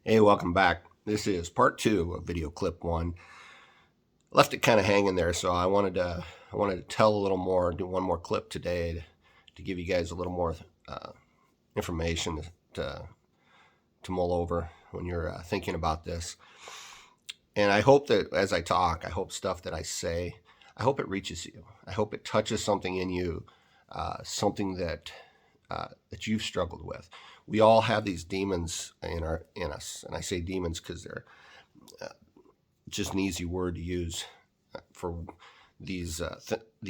Hey, welcome back. This is part two of video clip one. Left it kind of hanging there, so I wanted to tell a little more, do one more clip today to give you guys a little more information to mull over when you're thinking about this. And I hope that as I talk, I hope stuff that I say, I hope it reaches you. I hope it touches something in you, something that you've struggled with. We all have these demons in us, and I say demons because they're just an easy word to use for these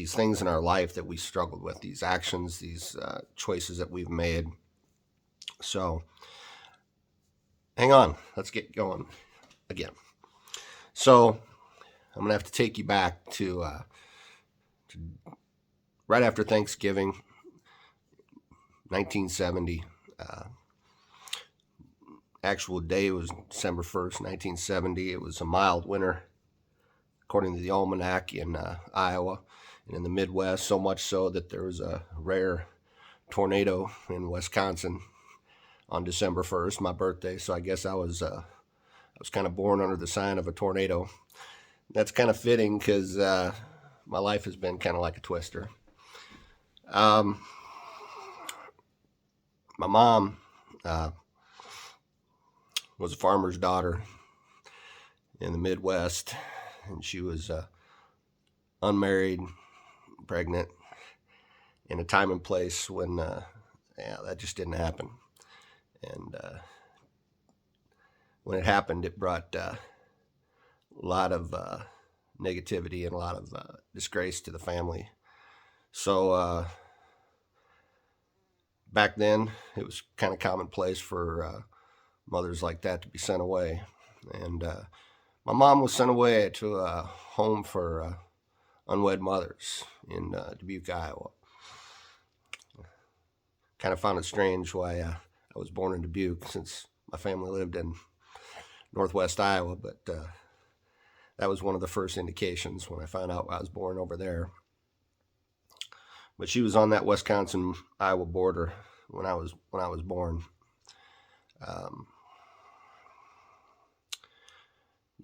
things in our life that we struggled with, these actions, these choices that we've made. So, hang on, let's get going again. So, I'm gonna have to take you back to right after Thanksgiving, 1970. Actual day was December 1st, 1970. It was a mild winter, according to the almanac, in Iowa and in the Midwest, so much so that there was a rare tornado in Wisconsin on December 1st, my birthday. So I guess I was kind of born under the sign of a tornado. That's kind of fitting because my life has been kind of like a twister. Um, my mom was a farmer's daughter in the Midwest, and she was unmarried, pregnant, in a time and place when that just didn't happen. And when it happened, it brought a lot of negativity and a lot of disgrace to the family. So back then, it was kind of commonplace for mothers like that to be sent away. And my mom was sent away to a home for unwed mothers in Dubuque, Iowa. Kind of found it strange why I was born in Dubuque since my family lived in northwest Iowa, but that was one of the first indications when I found out I was born over there. But she was on that Wisconsin Iowa border when I was born. Um,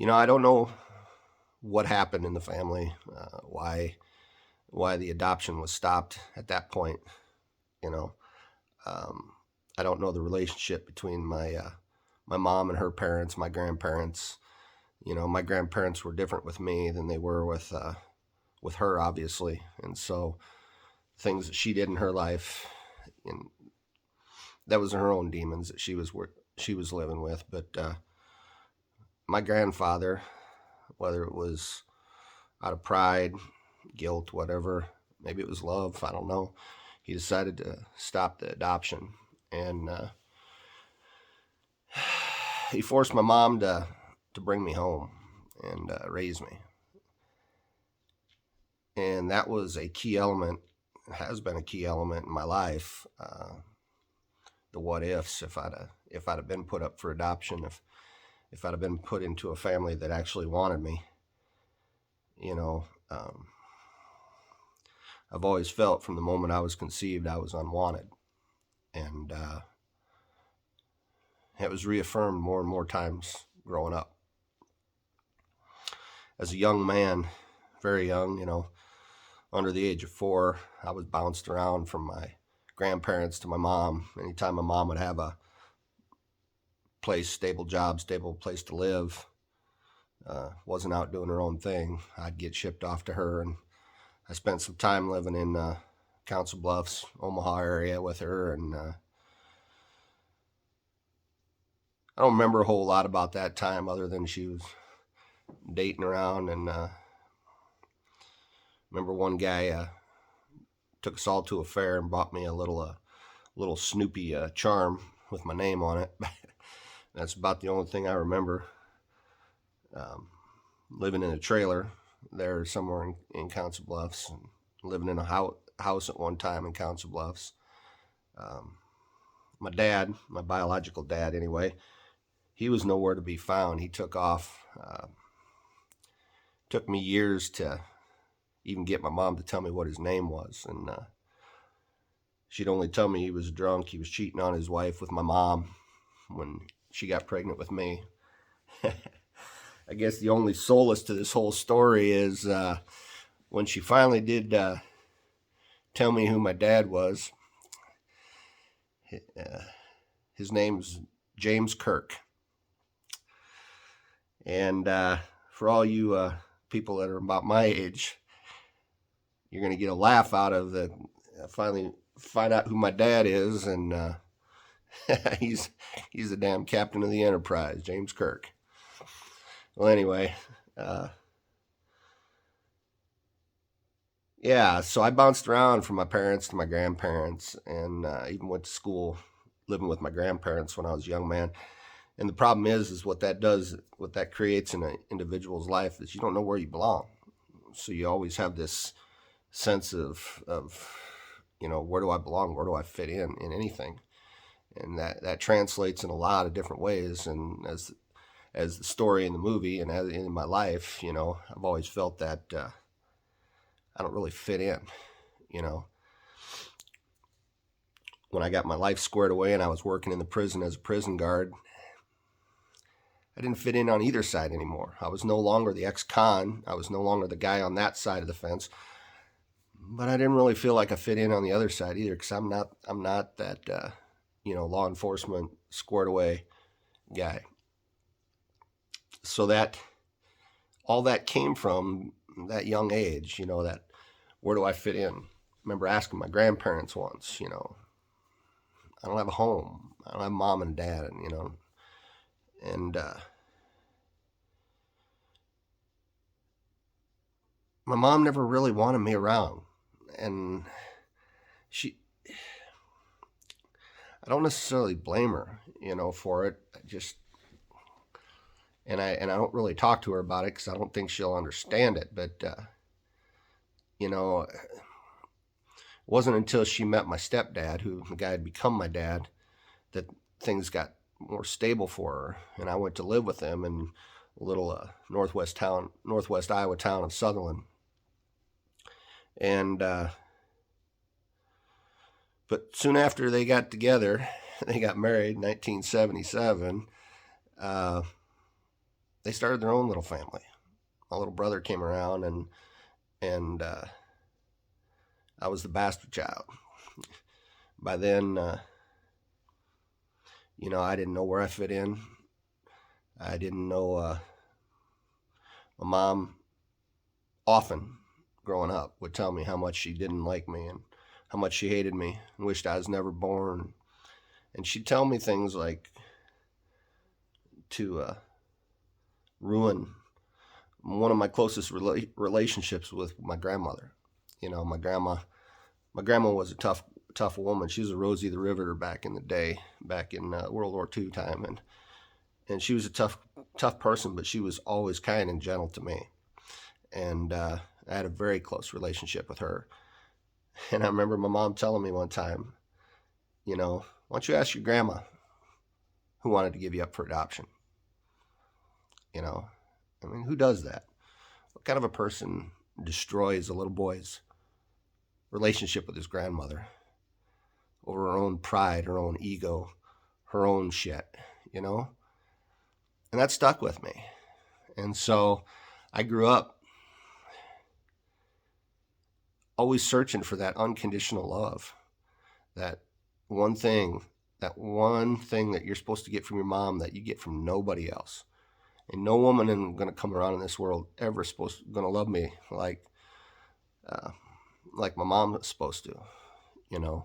I don't know what happened in the family, why the adoption was stopped at that point. You know, um, I don't know the relationship between my mom and her parents, my grandparents. My grandparents were different with me than they were with her, obviously, and so things that she did in her life, and that was her own demons that she was living with. But my grandfather, whether it was out of pride, guilt, whatever, maybe it was love, I don't know. He decided to stop the adoption, and he forced my mom to bring me home and raise me. And that was a key element, has been a key element in my life. The what ifs, if I'd have been put up for adoption, if I'd have been put into a family that actually wanted me, you know, um, I've always felt from the moment I was conceived I was unwanted, and it was reaffirmed more and more times growing up. As a young man, very young, under the age of 4, I was bounced around from my grandparents to my mom. Anytime my mom would have a place, stable job, stable place to live, wasn't out doing her own thing, I'd get shipped off to her. And I spent some time living in Council Bluffs, Omaha area with her. And I don't remember a whole lot about that time other than she was dating around. And remember one guy took us all to a fair and bought me a little Snoopy charm with my name on it. That's about the only thing I remember. Um, Living in a trailer there somewhere in Council Bluffs, and living in a house at one time in Council Bluffs. Um, my dad, my biological dad anyway, he was nowhere to be found. He took off. Took me years to even get my mom to tell me what his name was. And she'd only tell me he was drunk, he was cheating on his wife with my mom when she got pregnant with me. I guess the only solace to this whole story is when she finally did tell me who my dad was. His name's James Kirk. And for all you people that are about my age, you're going to get a laugh out of the finally find out who my dad is, and he's the damn captain of the Enterprise, James Kirk. Well, anyway, yeah, so I bounced around from my parents to my grandparents, and even went to school living with my grandparents when I was a young man. And the problem is what that does, what that creates in an individual's life is you don't know where you belong. So you always have this sense of where do I belong? Where do I fit in anything? And that translates in a lot of different ways. And as the story in the movie and as in my life, I've always felt that I don't really fit in, When I got my life squared away and I was working in the prison as a prison guard, I didn't fit in on either side anymore. I was no longer the ex-con. I was no longer the guy on that side of the fence. But I didn't really feel like I fit in on the other side either, because I'm not that law enforcement squared away guy. So that all that came from that young age, that where do I fit in? I remember asking my grandparents once, I don't have a home. I don't have mom and dad, and my mom never really wanted me around, and I don't necessarily blame her, for it. I don't really talk to her about it because I don't think she'll understand it. But it wasn't until she met my stepdad, who the guy had become my dad, that things got more stable for her. And I went to live with him in a little northwest Iowa town of Sutherland. And but soon after they got together, they got married in 1977. They started their own little family. My little brother came around, and I was the bastard child. By then, I didn't know where I fit in. I didn't know. My mom often, growing up, would tell me how much she didn't like me and how much she hated me and wished I was never born. And she'd tell me things like to ruin one of my closest relationships with my grandmother. My grandma was a tough woman. She was a Rosie the Riveter back in the day, back in World War II time, and she was a tough person, but she was always kind and gentle to me. And I had a very close relationship with her. And I remember my mom telling me one time, why don't you ask your grandma who wanted to give you up for adoption? Who does that? What kind of a person destroys a little boy's relationship with his grandmother over her own pride, her own ego, her own shit, And that stuck with me. And so I grew up always searching for that unconditional love, that one thing that you're supposed to get from your mom that you get from nobody else. And no woman is going to come around in this world ever going to love me like my mom was supposed to, And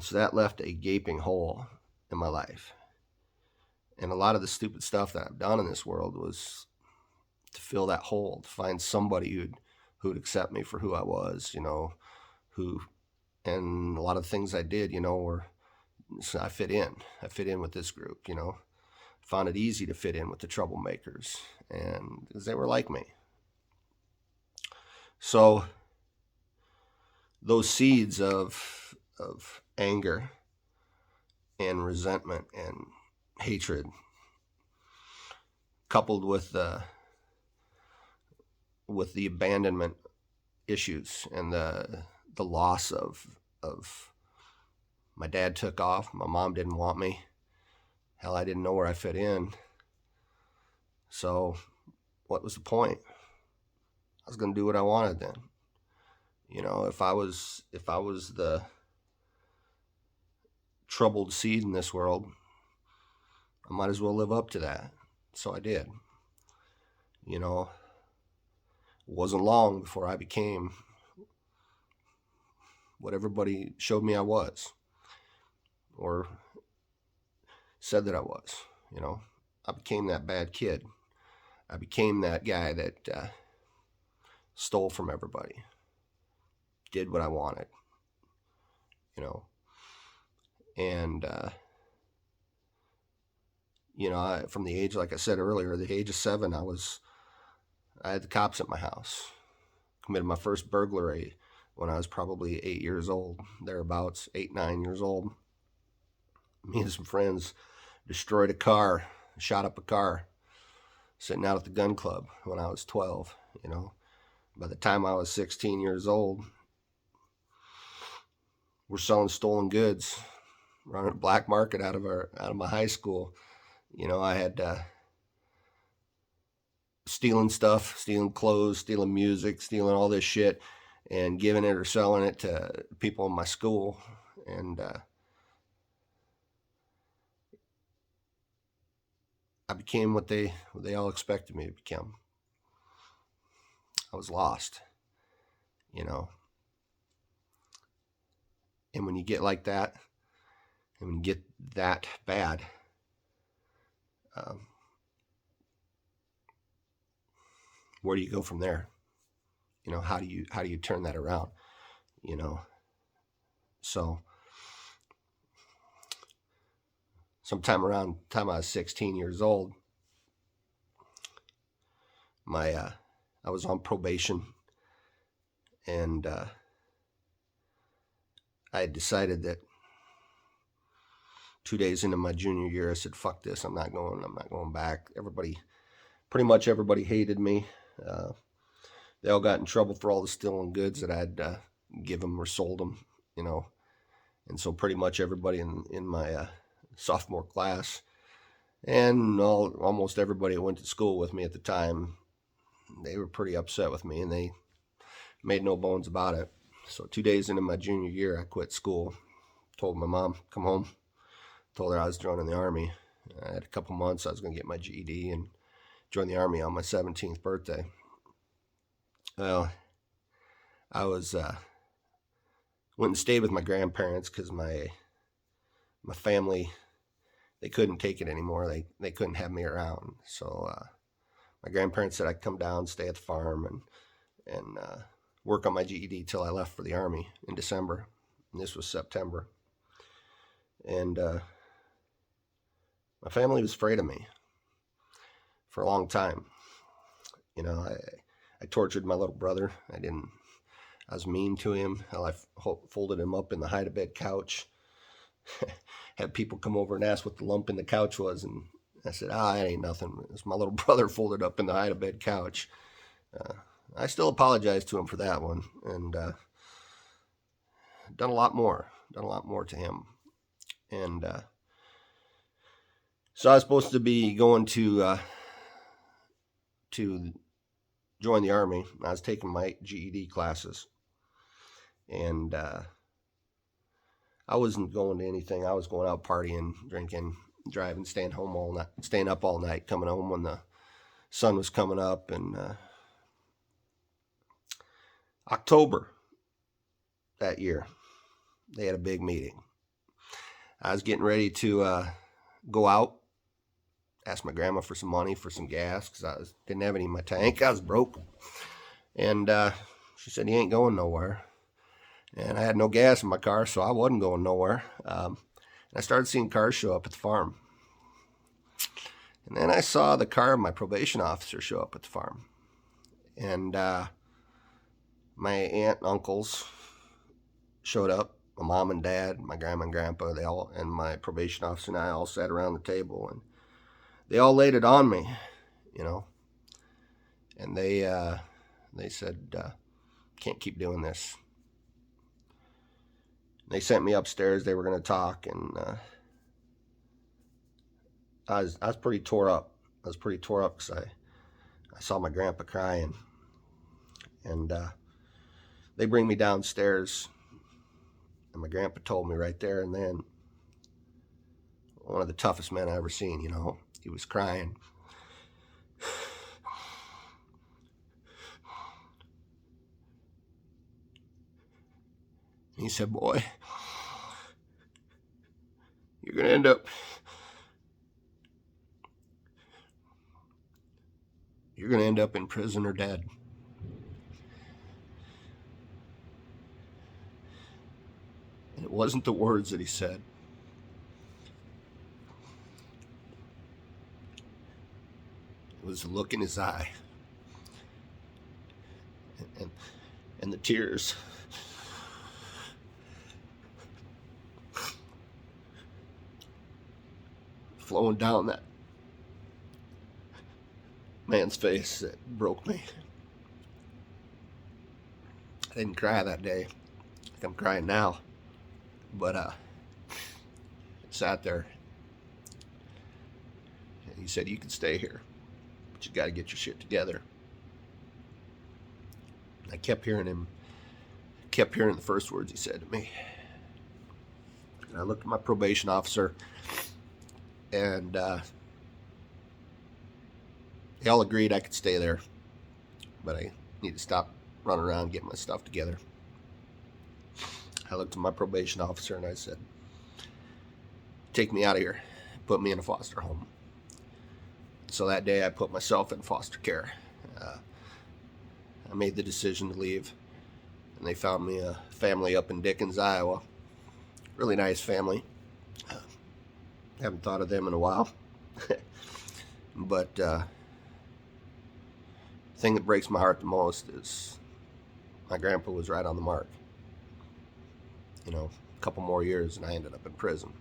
so that left a gaping hole in my life. And a lot of the stupid stuff that I've done in this world was to fill that hole, to find somebody who'd accept me for who I was, and a lot of things I did, so I fit in. I fit in with this group, Found it easy to fit in with the troublemakers, and because they were like me. So those seeds of anger and resentment and hatred, coupled with the abandonment issues and the loss of my dad took off, my mom didn't want me, Hell, I didn't know where I fit in. So what was the point? I was going to do what I wanted then. You know, if I was the troubled seed in this world, I might as well live up to that. So I did. You know, it wasn't long before I became what everybody showed me I was, or said that I was. You know, I became that bad kid. I became that guy that stole from everybody, did what I wanted, you know. And, you know, from the age, like I said earlier, the age of 7, I had the cops at my house. Committed my first burglary when I was probably 8 years old, thereabouts, 8, 9 years old. Me and some friends destroyed a car, shot up a car, sitting out at the gun club when I was 12, you know. By the time I was 16 years old, we're selling stolen goods, running a black market out of my high school. You know, I had stealing stuff, stealing clothes, stealing music, stealing all this shit, and giving it or selling it to people in my school. And I became what they all expected me to become. I was lost, you know. And when you get like that, and when you get that bad, where do you go from there? You know, how do you turn that around? You know, so sometime around the time I was 16 years old, I was on probation, and I had decided that 2 days into my junior year, I said, "Fuck this! I'm not going back." Pretty much everybody hated me. They all got in trouble for all the stolen goods that I'd give them or sold them, you know. And so pretty much everybody in my sophomore class, and almost everybody that went to school with me at the time, they were pretty upset with me, and they made no bones about it. So 2 days into my junior year, I quit school, told my mom, come home, told her I was joining the Army. I had a couple months, I was going to get my GED and join the Army on my 17th birthday. Well, I was went and stayed with my grandparents because my family, they couldn't take it anymore. They couldn't have me around. So my grandparents said I'd come down, stay at the farm, and work on my GED till I left for the Army in December. And this was September. And my family was afraid of me for a long time. You know, I tortured my little brother. I was mean to him. I folded him up in the hide-a-bed couch. Had people come over and ask what the lump in the couch was, and I said, it ain't nothing. It's my little brother folded up in the hide-a-bed couch. I still apologize to him for that one, and done a lot more to him. And so I was supposed to be going to join the Army. I was taking my GED classes, and I wasn't going to anything. I was going out partying, drinking, driving, staying up all night, coming home when the sun was coming up. And October that year, they had a big meeting. I was getting ready to go out, asked my grandma for some money for some gas because I didn't have any in my tank. I was broke. And she said, "You ain't going nowhere." And I had no gas in my car, so I wasn't going nowhere. And I started seeing cars show up at the farm. And then I saw the car of my probation officer show up at the farm. And my aunt and uncles showed up. My mom and dad, my grandma and grandpa, and my probation officer and I all sat around the table, and they all laid it on me, you know. And they said, "Can't keep doing this." They sent me upstairs. They were going to talk, and I was pretty tore up. I was pretty tore up because I saw my grandpa crying, and they bring me downstairs, and my grandpa told me right there and then, one of the toughest men I ever seen. You know, he was crying. He said, "Boy, you're gonna end up in prison or dead." And it wasn't the words that he said. It was the look in his eye, and and the tears flowing down that man's face that broke me. I didn't cry that day like I'm crying now, but I sat there. And he said, "You can stay here, but you got to get your shit together." I kept hearing the first words he said to me. And I looked at my probation officer, and they all agreed I could stay there, but I need to stop running around getting my stuff together. I looked at my probation officer and I said, "Take me out of here. Put me in a foster home." So that day I put myself in foster care. I made the decision to leave, and they found me a family up in Dickens, Iowa. Really nice family. Haven't thought of them in a while. But the thing that breaks my heart the most is my grandpa was right on the mark. You know, a couple more years and I ended up in prison.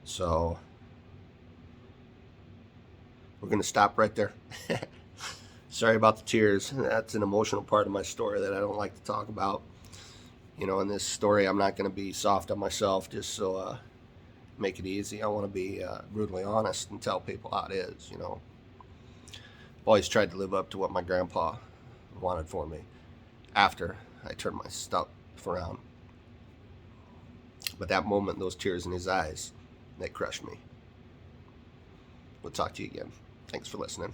So we're going to stop right there. Sorry about the tears. That's an emotional part of my story that I don't like to talk about. You know, in this story, I'm not going to be soft on myself just so make it easy. I want to be brutally honest and tell people how it is, you know. I've always tried to live up to what my grandpa wanted for me after I turned my stuff around. But that moment, those tears in his eyes, they crushed me. We'll talk to you again. Thanks for listening.